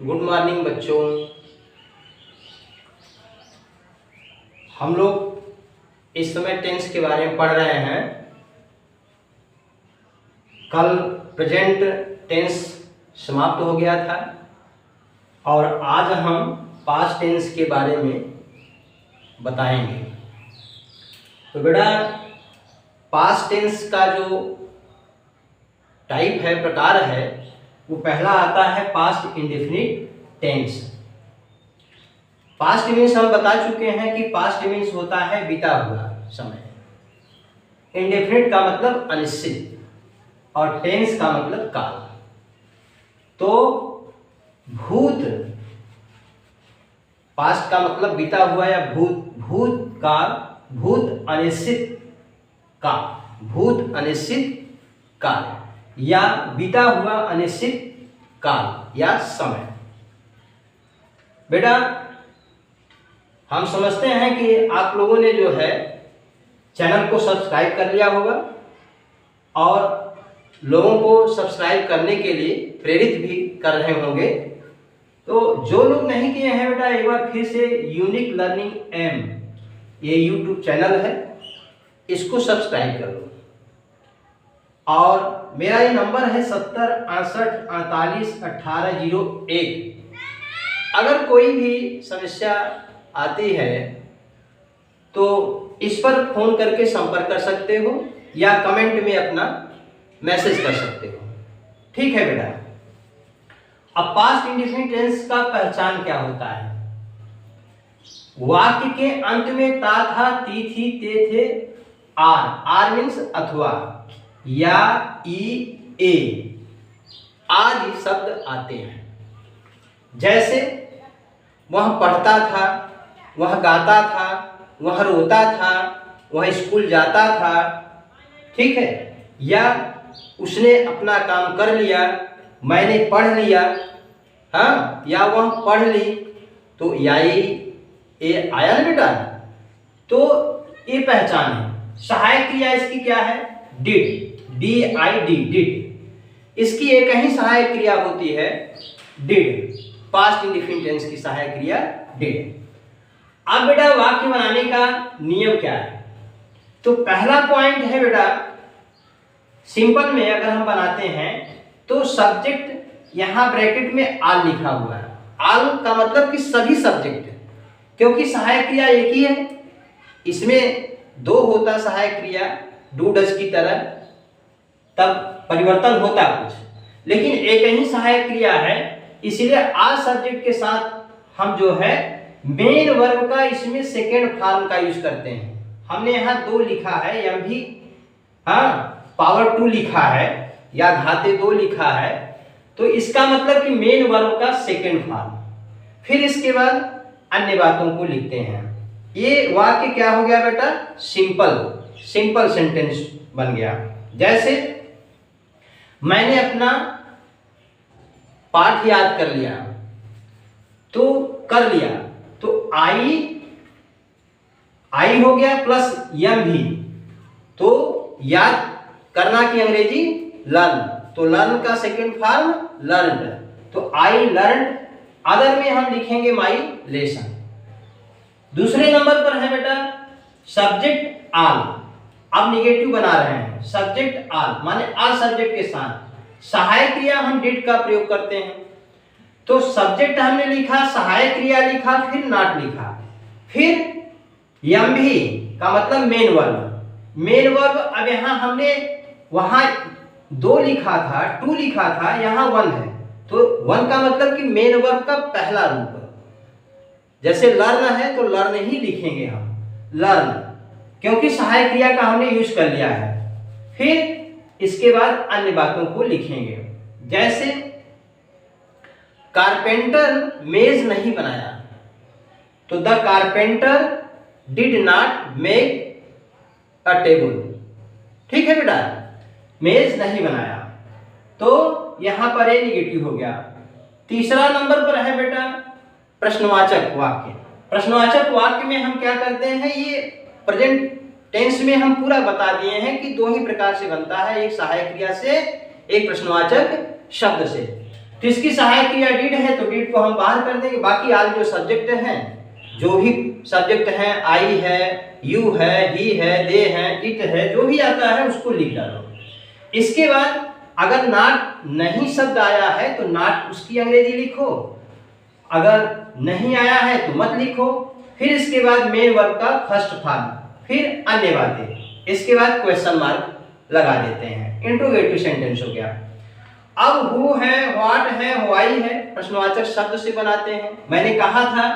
Good morning बच्चों। हम लोग इस समय टेंस के बारे में पढ़ रहे हैं। कल प्रेजेंट टेंस समाप्त हो गया था और आज हम पास्ट टेंस के बारे में बताएंगे। तो बेटा, पास्ट टेंस का जो टाइप है, प्रकार है, वो पहला आता है past indefinite tense. Past means हम बता चुके हैं कि पास्ट मीन्स होता है बीता हुआ समय। इंडेफिनिट का मतलब अनिश्चित और टेंस का मतलब काल। तो भूत, पास्ट का मतलब बीता हुआ या भूत काल, भूत अनिश्चित काल, भूत अनिश्चित काल या बीता हुआ अनिश्चित काल या समय। बेटा, हम समझते हैं कि आप लोगों ने जो है चैनल को सब्सक्राइब कर लिया होगा और लोगों को सब्सक्राइब करने के लिए प्रेरित भी कर रहे होंगे। तो जो लोग नहीं किए हैं बेटा, एक बार फिर से यूनिक लर्निंग एम, ये यूट्यूब चैनल है, इसको सब्सक्राइब कर लो। और मेरा ये नंबर है 70 68 48 18 01। अगर कोई भी समस्या आती है तो इस पर फोन करके संपर्क कर सकते हो या कमेंट में अपना मैसेज कर सकते हो। ठीक है बेटा। अब पास्ट इंडेफिनिट टेंस का पहचान क्या होता है? वाक्य के अंत में ता था, ती थी, ते थे, आर मीन्स अथवा या ई ए आदि शब्द आते हैं। जैसे वह पढ़ता था, वह गाता था, वह रोता था, वह स्कूल जाता था। ठीक है। या उसने अपना काम कर लिया, मैंने पढ़ लिया। हाँ, या वह पढ़ ली। तो या ये आया ना बेटा। तो ये पहचान है। सहायक क्रिया इसकी क्या है? Did, DID, did. इसकी एक ही सहायक क्रिया होती है, डिड। पास्ट इंडेफिनिट टेंस की सहायक क्रिया डिड। अब बेटा, वाक्य बनाने का नियम क्या है? तो पहला पॉइंट है बेटा, सिंपल में अगर हम बनाते हैं तो सब्जेक्ट यहां ब्रैकेट में आल लिखा हुआ है। आल का मतलब कि सभी सब्जेक्ट, क्योंकि सहायक क्रिया एक ही है। इसमें दो होता सहायक क्रिया, डू डज की तरह, तब परिवर्तन होता कुछ, लेकिन एक ही सहायक क्रिया है। इसलिए आल सब्जेक्ट के साथ हम जो है मेन वर्ब का इसमें सेकेंड फॉर्म का यूज करते हैं। हमने यहाँ 2 लिखा है, एम भी पावर 2 लिखा है या घाते 2 लिखा है। तो इसका मतलब कि मेन वर्ब का सेकेंड फॉर्म। फिर इसके बाद अन्य बातों को लिखते हैं। ये वाक्य क्या हो गया बेटा? सिंपल सेंटेंस बन गया। जैसे मैंने अपना पाठ याद कर लिया, तो कर लिया, तो आई हो गया प्लस यम भी, तो याद करना की अंग्रेजी लर्न, तो लर्न का सेकेंड फॉर्म लर्नड। तो आई लर्नड, अदर में हम लिखेंगे माई लेसन। दूसरे नंबर पर है बेटा सब्जेक्ट आल। अब निगेटिव बना रहे हैं, सब्जेक्ट आल माने आल सब्जेक्ट के साथ सहायक क्रिया हम डिड का प्रयोग करते हैं। तो सब्जेक्ट हमने लिखा, सहायक क्रिया लिखा, फिर नॉट लिखा, फिर यम भी का मतलब मेन वर्ब। अब यहाँ हमने वहां 2 लिखा था, 2 लिखा था, यहाँ 1 है, तो 1 का मतलब कि मेन वर्ब का पहला रूप। जैसे लर्न है तो लर्न ही लिखेंगे हम, लर्न, क्योंकि सहायक क्रिया का हमने यूज कर लिया है। फिर इसके बाद अन्य बातों को लिखेंगे। जैसे कारपेंटर मेज नहीं बनाया, तो the carpenter did not make a table. ठीक है बेटा, मेज नहीं बनाया, तो यहां पर ये निगेटिव हो गया। तीसरा नंबर पर है बेटा प्रश्नवाचक वाक्य। प्रश्नवाचक वाक्य में हम क्या करते हैं, ये प्रेजेंट टेंस में हम पूरा बता दिए हैं कि 2 ही प्रकार से बनता है, एक सहायक क्रिया से, एक प्रश्नवाचक शब्द से। तो इसकी सहायक क्रिया डिड है तो डिड को हम बाहर कर देंगे। बाकी आज जो सब्जेक्ट हैं, जो भी सब्जेक्ट हैं, आई है, यू है, ही है, दे है, इट है, जो भी आता है उसको लिख डालो। इसके बाद अगर नॉट नहीं शब्द आया है तो नॉट उसकी अंग्रेजी लिखो, अगर नहीं आया है तो मत लिखो। फिर इसके बाद मेन वर्ब का फर्स्ट फॉर्म, फिर अन्य बातें, इसके बाद क्वेश्चन मार्क लगा देते हैं। इंट्रोगेटिव सेंटेंस हो गया। अब हु है, व्हाट है, व्हाई है, प्रश्नवाचक शब्द से बनाते हैं। मैंने कहा था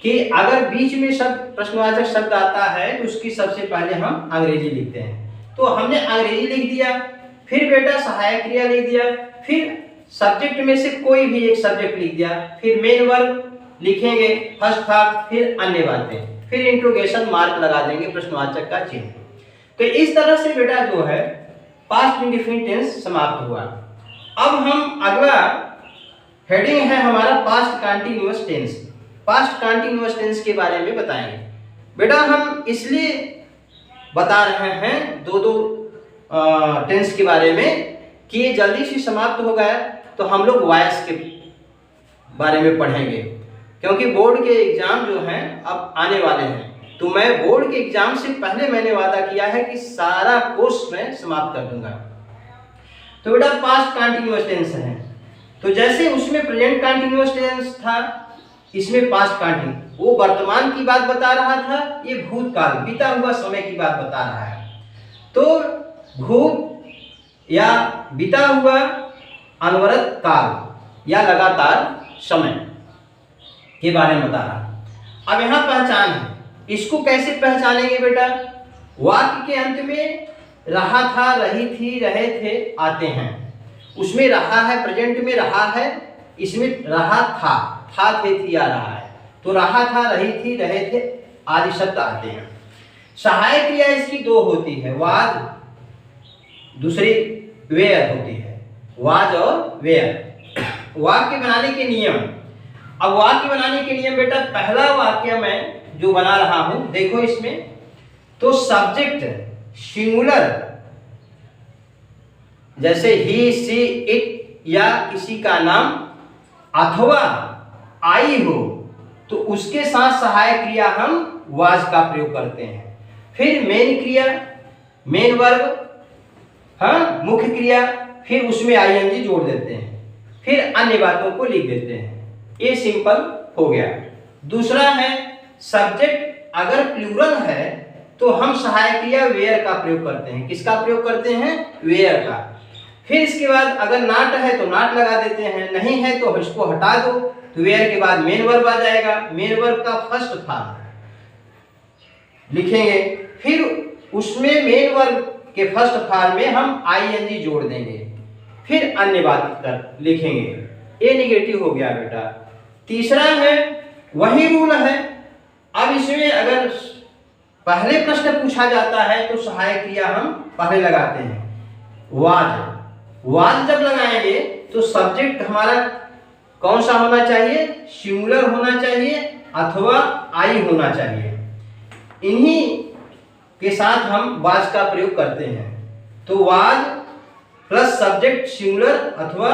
कि अगर बीच में शब्द प्रश्नवाचक शब्द आता है तो उसकी सबसे पहले हम अंग्रेजी लिखते हैं। तो हमने अंग्रेजी लिख दिया, फिर बेटा सहायक क्रिया लिख दिया, फिर सब्जेक्ट में से कोई भी एक सब्जेक्ट लिख दिया, फिर मेन वर्ब लिखेंगे फर्स्ट फॉर्म, फिर अन्य बातें, फिर इंट्रोगेशन मार्क लगा देंगे प्रश्नवाचक का चिन्ह। तो इस तरह से बेटा जो है पास्ट इंडेफिनिट टेंस समाप्त हुआ। अब हम अगला हेडिंग है हमारा past continuous tense. Past continuous tense के बारे में बताएंगे। बेटा हम इसलिए बता रहे हैं दो टेंस के बारे में कि ये जल्दी से समाप्त हो गया तो हम लोग वॉइस के बारे में पढ़ेंगे, क्योंकि बोर्ड के एग्जाम जो हैं अब आने वाले हैं। तो मैं बोर्ड के एग्जाम से पहले मैंने वादा किया है कि सारा कोर्स मैं समाप्त कर दूंगा। तो बेटा पास्ट कंटीन्यूअस टेंस है, तो जैसे उसमें प्रेजेंट कंटीन्यूअस टेंस था, इसमें पास्ट कंटीन्यूअस, वो वर्तमान की बात बता रहा था, ये भूतकाल बीता हुआ समय की बात बता रहा है। तो भूत या बीता हुआ अनवरत काल या लगातार समय के बारे में बता रहा। अब यहाँ पहचान है, इसको कैसे पहचानेंगे बेटा? वाक्य के अंत में रहा था, रही थी, रहे थे आते हैं। उसमें रहा है, प्रेजेंट में रहा है, इसमें रहा था, थे, थी आ रहा है। तो रहा था, रही थी, रहे थे आदि शब्द आते हैं। सहायक क्रिया इसकी दो होती है, वाज, दूसरी वेयर होती है, वाज और वेयर। वाक्य बनाने के नियम। अब वाक्य बनाने के नियम बेटा, पहला वाक्य मैं जो बना रहा हूं, देखो इसमें तो सब्जेक्ट सिंगुलर, जैसे ही, सी, इट या किसी का नाम अथवा आई हो तो उसके साथ सहायक क्रिया हम वाज का प्रयोग करते हैं। फिर मेन क्रिया, मेन वर्ब, हाँ मुख्य क्रिया, फिर उसमें आईएनजी जोड़ देते हैं, फिर अन्य बातों को लिख देते हैं। ये सिंपल हो गया। दूसरा है सब्जेक्ट अगर प्लूरल है तो हम सहायक क्रिया वेयर का प्रयोग करते हैं। किसका प्रयोग करते हैं? वेयर का। फिर इसके बाद अगर नॉट है तो नॉट लगा देते हैं, नहीं है तो इसको हटा दो, तो वेयर के बाद मेन वर्ब आ जाएगा, मेन वर्ब का फर्स्ट फॉर्म लिखेंगे, फिर उसमें मेन वर्ब के फर्स्ट फॉर्म में हम आईएनजी जोड़ देंगे, फिर अन्य बात कर लिखेंगे। ये नेगेटिव हो गया बेटा। तीसरा है वही रूल है। अब इसमें अगर पहले प्रश्न पूछा जाता है तो सहायक क्रिया हम पहले लगाते हैं, वाज। वाज जब लगाएंगे तो सब्जेक्ट हमारा कौन सा होना चाहिए? सिंगुलर होना चाहिए अथवा आई होना चाहिए। इन्हीं के साथ हम वाज का प्रयोग करते हैं। तो वाज प्लस सब्जेक्ट सिंगुलर अथवा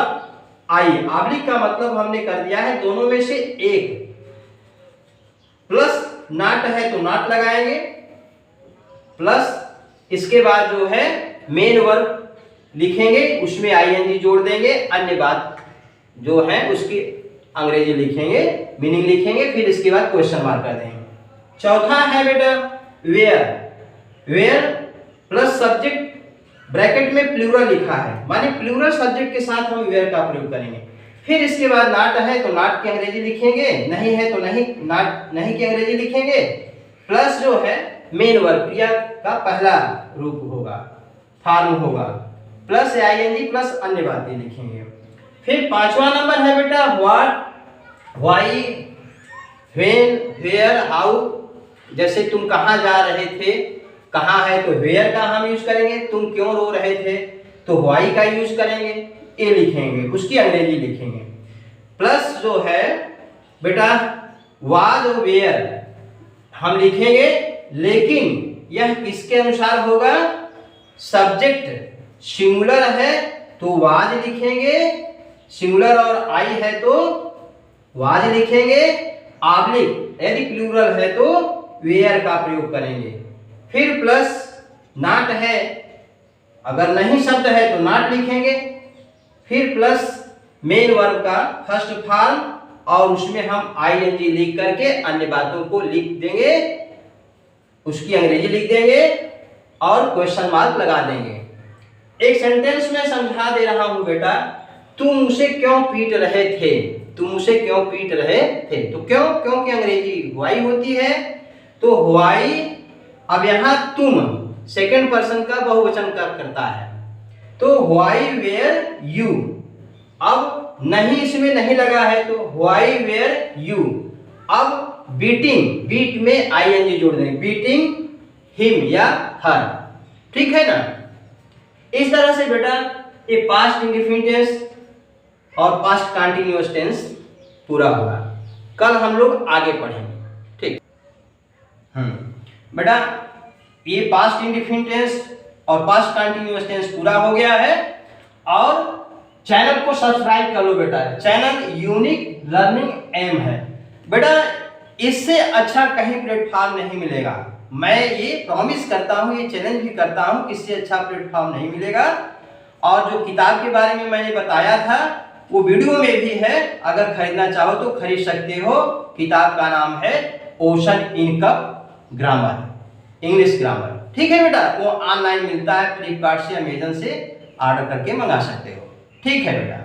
आई, आब्लिक का मतलब हमने कर दिया है दोनों में से एक, प्लस नॉट है तो नॉट लगाएंगे, प्लस इसके बाद जो है मेन वर्ब लिखेंगे, उसमें आईएनजी जोड़ देंगे, अन्य बात जो है उसकी अंग्रेजी लिखेंगे, मीनिंग लिखेंगे, फिर इसके बाद क्वेश्चन मार्क कर देंगे। चौथा है बेटा where. Where plus subject bracket में प्लूरल लिखा है, माने प्लूरल सब्जेक्ट के साथ हम वेयर का प्रयोग करेंगे। फिर इसके बाद नॉट है तो नॉट की अंग्रेजी लिखेंगे, नहीं है तो नहीं, नॉट नहीं की अंग्रेजी लिखेंगे, प्लस जो है मेन वर्ब क्रिया का पहला रूप होगा, फॉर्म होगा, प्लस आईएनजी प्लस अन्य बातें लिखेंगे। फिर पांचवा नंबर है बेटा what, why, when, where, how. जैसे तुम कहाँ जा रहे थे, कहाँ है तो वेयर का हम यूज करेंगे, तुम क्यों रो रहे थे तो व्हाई का यूज करेंगे, ये लिखेंगे, उसकी अंग्रेजी लिखेंगे। प्लस जो है बेटा वाज और वेयर हम लिखेंगे, लेकिन यह किसके अनुसार होगा? सब्जेक्ट सिंगुलर है तो वाज लिखेंगे, सिंगुलर और आई है तो वाज लिखेंगे, ऑब्लिक यदि प्लूरल है तो वेयर का प्रयोग करेंगे। फिर प्लस नॉट है, अगर नहीं शब्द है तो नॉट लिखेंगे। फिर प्लस मेन वर्ब का फर्स्ट फॉर्म और उसमें हम आईएनजी लिख करके अन्य बातों को लिख देंगे, उसकी अंग्रेजी लिख देंगे और क्वेश्चन मार्क लगा देंगे। एक सेंटेंस में समझा दे रहा हूं बेटा, तुम उसे क्यों पीट रहे थे, तुम उसे क्यों पीट रहे थे। तो क्यों, क्यों की अंग्रेजी व्हाई होती है, तो व्हाई। अब यहां तुम सेकंड पर्सन का बहुवचन करता है, तो व्हाई वेयर यू। अब नहीं इसमें नहीं लगा है तो व्हाई वेयर यू। अब बीटिंग, बीट में आईएनजी जोड़ देंगे, बीटिंग हिम या हर, ठीक है ना। इस तरह से बेटा ये पास्ट इंडेफिनिट टेंस और पास्ट कंटीन्यूअस टेंस पूरा हुआ। कल हम लोग आगे पढ़ेंगे, ठीक। बेटा ये पास्ट इंडेफिनिट टेंस और पास्ट कंटीन्यूअस टेंस पूरा हो गया है। और चैनल को सब्सक्राइब कर लो बेटा, चैनल यूनिक लर्निंग एम है बेटा, इससे अच्छा कहीं प्लेटफॉर्म नहीं मिलेगा। मैं ये प्रॉमिस करता हूँ, ये चैलेंज भी करता हूँ, इससे अच्छा प्लेटफॉर्म नहीं मिलेगा। और जो किताब के बारे में मैंने बताया था वो वीडियो में भी है, अगर खरीदना चाहो तो खरीद सकते हो। किताब का नाम है ocean income grammar, English grammar, ठीक है बेटा। वो ऑनलाइन मिलता है, फ्लिपकार्ट से, अमेजन से ऑर्डर करके मंगा सकते हो, ठीक है बेटा।